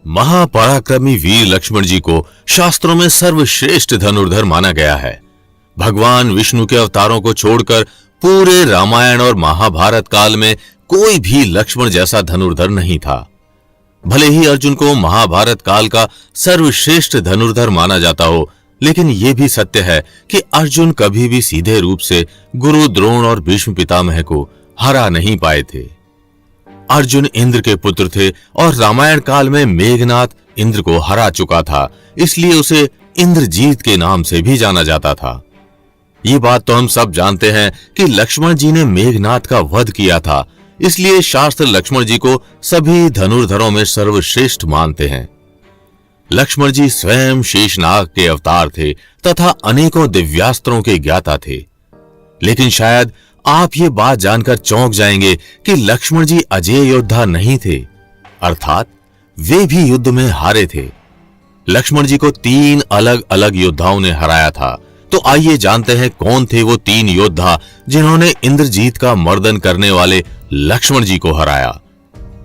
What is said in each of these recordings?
महापराक्रमी वीर लक्ष्मण जी को शास्त्रों में सर्वश्रेष्ठ धनुर्धर माना गया है। भगवान विष्णु के अवतारों को छोड़कर पूरे रामायण और महाभारत काल में कोई भी लक्ष्मण जैसा धनुर्धर नहीं था। भले ही अर्जुन को महाभारत काल का सर्वश्रेष्ठ धनुर्धर माना जाता हो, लेकिन यह भी सत्य है कि अर्जुन कभी भी सीधे रूप से गुरु द्रोण और भीष्म पितामह को हरा नहीं पाए थे। अर्जुन इंद्र के पुत्र थे और रामायण काल में मेघनाथ इंद्र को हरा चुका था, इसलिए उसे इंद्रजीत के नाम से भी जाना जाता था। ये बात तो हम सब जानते हैं कि लक्ष्मण जी ने मेघनाथ का वध किया था, इसलिए शास्त्र लक्ष्मण जी को सभी धनुर्धरों में सर्वश्रेष्ठ मानते हैं। लक्ष्मण जी स्वयं शेषनाग के अवतार थे तथा अनेकों दिव्यास्त्रों के ज्ञाता थे। लेकिन शायद आप ये बात जानकर चौंक जाएंगे कि लक्ष्मण जी अजेय योद्धा नहीं थे, अर्थात वे भी युद्ध में हारे थे। लक्ष्मण जी को 3 अलग अलग योद्धाओं ने हराया था। तो आइए जानते हैं कौन थे वो 3 योद्धा जिन्होंने इंद्रजीत का मर्दन करने वाले लक्ष्मण जी को हराया।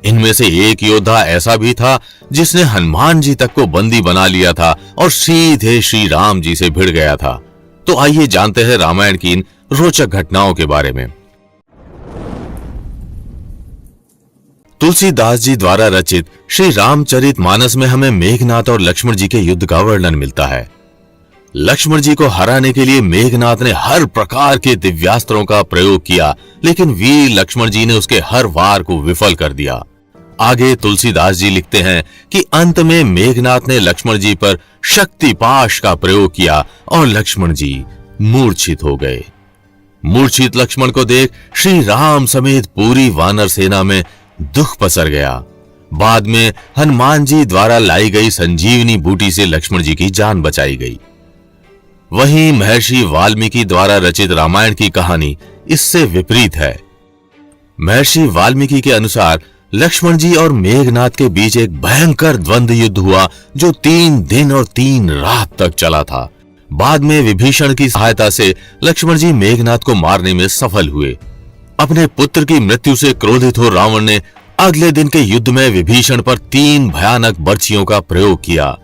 इनमें से एक योद्धा ऐसा भी था जिसने हनुमान जी तक को बंदी बना लिया था और सीधे श्री राम जी से भिड़ गया था। तो आइए जानते हैं रामायण की इन रोचक घटनाओं के बारे में। तुलसीदास जी द्वारा रचित श्री रामचरितमानस में हमें मेघनाथ और लक्ष्मण जी के युद्ध का वर्णन मिलता है। लक्ष्मण जी को हराने के लिए मेघनाथ ने हर प्रकार के दिव्यास्त्रों का प्रयोग किया, लेकिन वीर लक्ष्मण जी ने उसके हर वार को विफल कर दिया। आगे तुलसीदास जी लिखते हैं कि अंत में मेघनाथ ने लक्ष्मण जी पर शक्तिपाश का प्रयोग किया और लक्ष्मण जी मूर्छित हो गए। मूर्छित लक्ष्मण को देख श्री राम समेत पूरी वानर सेना में दुख पसर गया। बाद में हनुमान जी द्वारा लाई गई संजीवनी बूटी से लक्ष्मण जी की जान बचाई गई। वहीं महर्षि वाल्मीकि द्वारा रचित रामायण की कहानी इससे विपरीत है। महर्षि वाल्मीकि के अनुसार लक्ष्मण जी और मेघनाथ के बीच एक भयंकर द्वंद्व युद्ध हुआ जो 3 दिन और 3 रात तक चला था। बाद में विभीषण की सहायता से लक्ष्मण जी मेघनाथ को मारने में सफल हुए। अपने पुत्र की मृत्यु से क्रोधित हो रावण ने अगले दिन के युद्ध में विभीषण पर 3 भयानक बर्छियों का प्रयोग किया।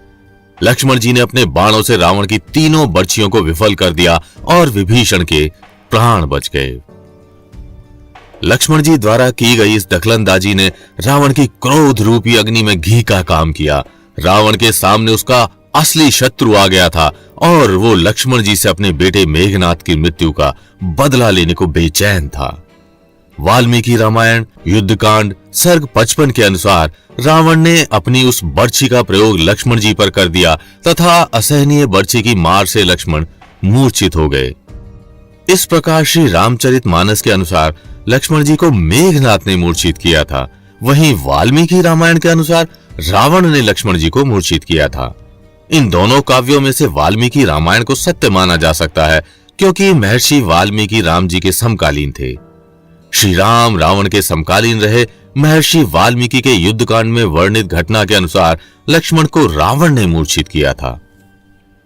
लक्ष्मण जी ने अपने बाणों से रावण की तीनों बर्छियों को विफल कर दिया और विभीषण के प्राण बच गए। लक्ष्मण जी द्वारा की गई इस दखलंदाजी ने रावण की क्रोध रूपी अग्नि में घी का काम किया। रावण के सामने उसका असली शत्रु आ गया था और वो लक्ष्मण जी से अपने बेटे मेघनाथ की मृत्यु का बदला लेने को बेचैन था। वाल्मीकि रामायण युद्धकांड सर्ग 55 के अनुसार रावण ने अपनी उस बर्छी का प्रयोग लक्ष्मण जी पर कर दिया तथा असहनीय बर्छी की मार से लक्ष्मण मूर्छित हो गए। इस प्रकार श्री रामचरितमानस के अनुसार लक्ष्मण जी को मेघनाथ ने मूर्छित किया था, वहीं वाल्मीकि रामायण के अनुसार रावण ने लक्ष्मण जी को मूर्छित किया था। इन दोनों काव्यों में से वाल्मीकि रामायण को सत्य माना जा सकता है, क्योंकि महर्षि वाल्मीकि राम जी के समकालीन थे। श्री राम रावण के समकालीन रहे। महर्षि वाल्मीकि के युद्धकांड में वर्णित घटना के अनुसार लक्ष्मण को रावण ने मूर्छित किया था।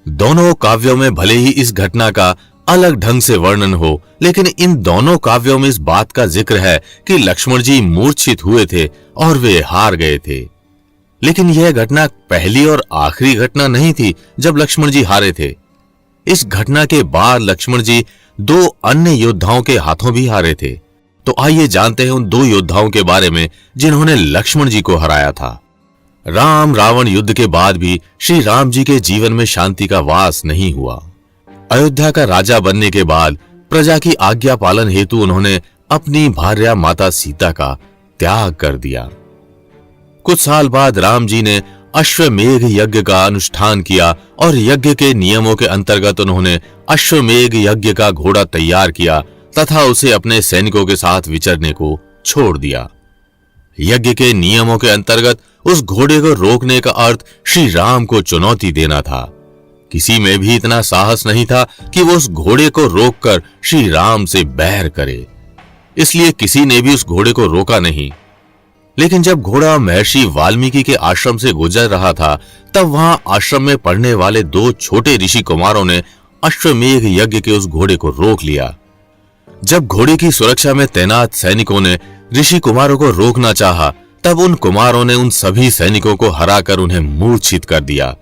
दोनों काव्यों में भले ही इस घटना का अलग ढंग से वर्णन हो, लेकिन इन दोनों काव्यों में इस बात का जिक्र है कि लक्ष्मण जी मूर्छित हुए थे और वे हार गए थे। लेकिन यह घटना पहली और आखिरी घटना नहीं थी जब लक्ष्मण जी हारे थे। इस घटना के बाद लक्ष्मण जी 2 अन्य योद्धाओं के हाथों भी हारे थे। तो आइए जानते हैं उन 2 योद्धाओं के बारे में जिन्होंने लक्ष्मण जी को हराया था। राम रावण युद्ध के बाद भी श्री राम जी के जीवन में शांति का वास नहीं हुआ। अयोध्या का राजा बनने के बाद प्रजा की आज्ञा पालन हेतु उन्होंने अपनी भार्या माता सीता का त्याग कर दिया। कुछ साल बाद राम जी ने अश्वमेघ यज्ञ का अनुष्ठान किया और यज्ञ के नियमों के अंतर्गत उन्होंने अश्वमेघ यज्ञ का घोड़ा तैयार किया तथा उसे अपने सैनिकों के साथ विचरने को छोड़ दिया। यज्ञ के नियमों के अंतर्गत उस घोड़े को रोकने का अर्थ श्री राम को चुनौती देना था। किसी में भी इतना साहस नहीं था कि वो उस घोड़े को रोककर श्री राम से बैर करे, इसलिए किसी ने भी उस घोड़े को रोका नहीं। लेकिन जब घोड़ा महर्षि वाल्मीकि के आश्रम से गुजर रहा था, तब वहां आश्रम में पढ़ने वाले 2 छोटे ऋषि कुमारों ने अश्वमेघ यज्ञ के उस घोड़े को रोक लिया। जब घोड़े की सुरक्षा में तैनात सैनिकों ने ऋषि कुमारों को रोकना चाहा, तब उन कुमारों ने उन सभी सैनिकों को हराकर उन्हें मूर्छित कर दिया।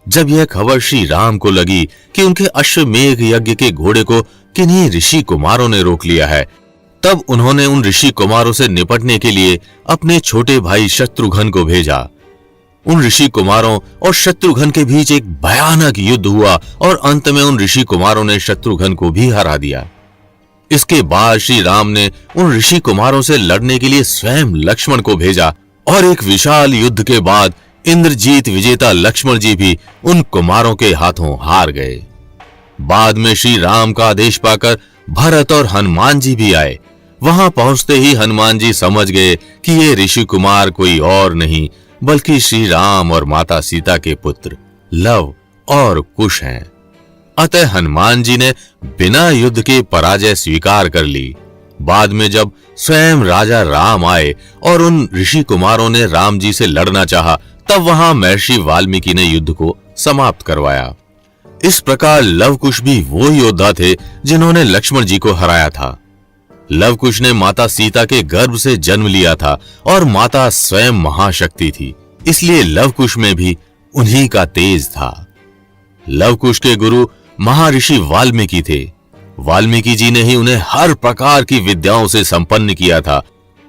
जब यह खबर श्री राम को लगी कि उनके अश्वमेघ यज्ञ के घोड़े को किन्हीं ऋषि कुमारों ने रोक लिया है, तब उन्होंने उन ऋषि कुमारों से निपटने के लिए अपने छोटे भाई शत्रुघ्न को भेजा। उन ऋषि कुमारों और शत्रुघ्न के बीच एक भयानक युद्ध हुआ और अंत में उन ऋषि कुमारों ने शत्रुघ्न को भी हरा दिया। इसके बाद श्री राम ने उन ऋषि कुमारों से लड़ने के लिए स्वयं लक्ष्मण को भेजा और एक विशाल युद्ध के बाद इंद्रजीत विजेता लक्ष्मण जी भी उन कुमारों के हाथों हार गए। बाद में श्री राम का आदेश पाकर भरत और हनुमान जी भी आए। वहां पहुंचते ही हनुमान जी समझ गए कि ये ऋषि कुमार कोई और नहीं बल्कि श्री राम और माता सीता के पुत्र लव और कुश हैं। अतः हनुमान जी ने बिना युद्ध के पराजय स्वीकार कर ली। बाद में जब स्वयं राजा राम आए और उन ऋषि कुमारों ने राम जी से लड़ना चाहा, तब वहां महर्षि वाल्मीकि ने युद्ध को समाप्त करवाया। इस प्रकार लवकुश भी वो योद्धा थे जिन्होंने लक्ष्मण जी को हराया था। लवकुश ने माता सीता के गर्भ से जन्म लिया था और माता स्वयं महाशक्ति थी, इसलिए लवकुश में भी उन्हीं का तेज था। लवकुश के गुरु महर्षि वाल्मीकि थे। वाल्मीकि जी ने ही उन्हें हर प्रकार की विद्याओं से संपन्न किया था,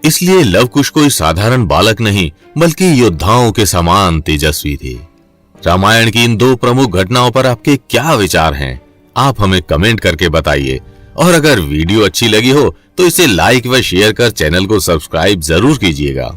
इसलिए लवकुश कोई साधारण बालक नहीं बल्कि योद्धाओं के समान तेजस्वी थे। रामायण की इन दो प्रमुख घटनाओं पर आपके क्या विचार हैं? आप हमें कमेंट करके बताइए। और अगर वीडियो अच्छी लगी हो तो इसे लाइक व शेयर कर चैनल को सब्सक्राइब जरूर कीजिएगा।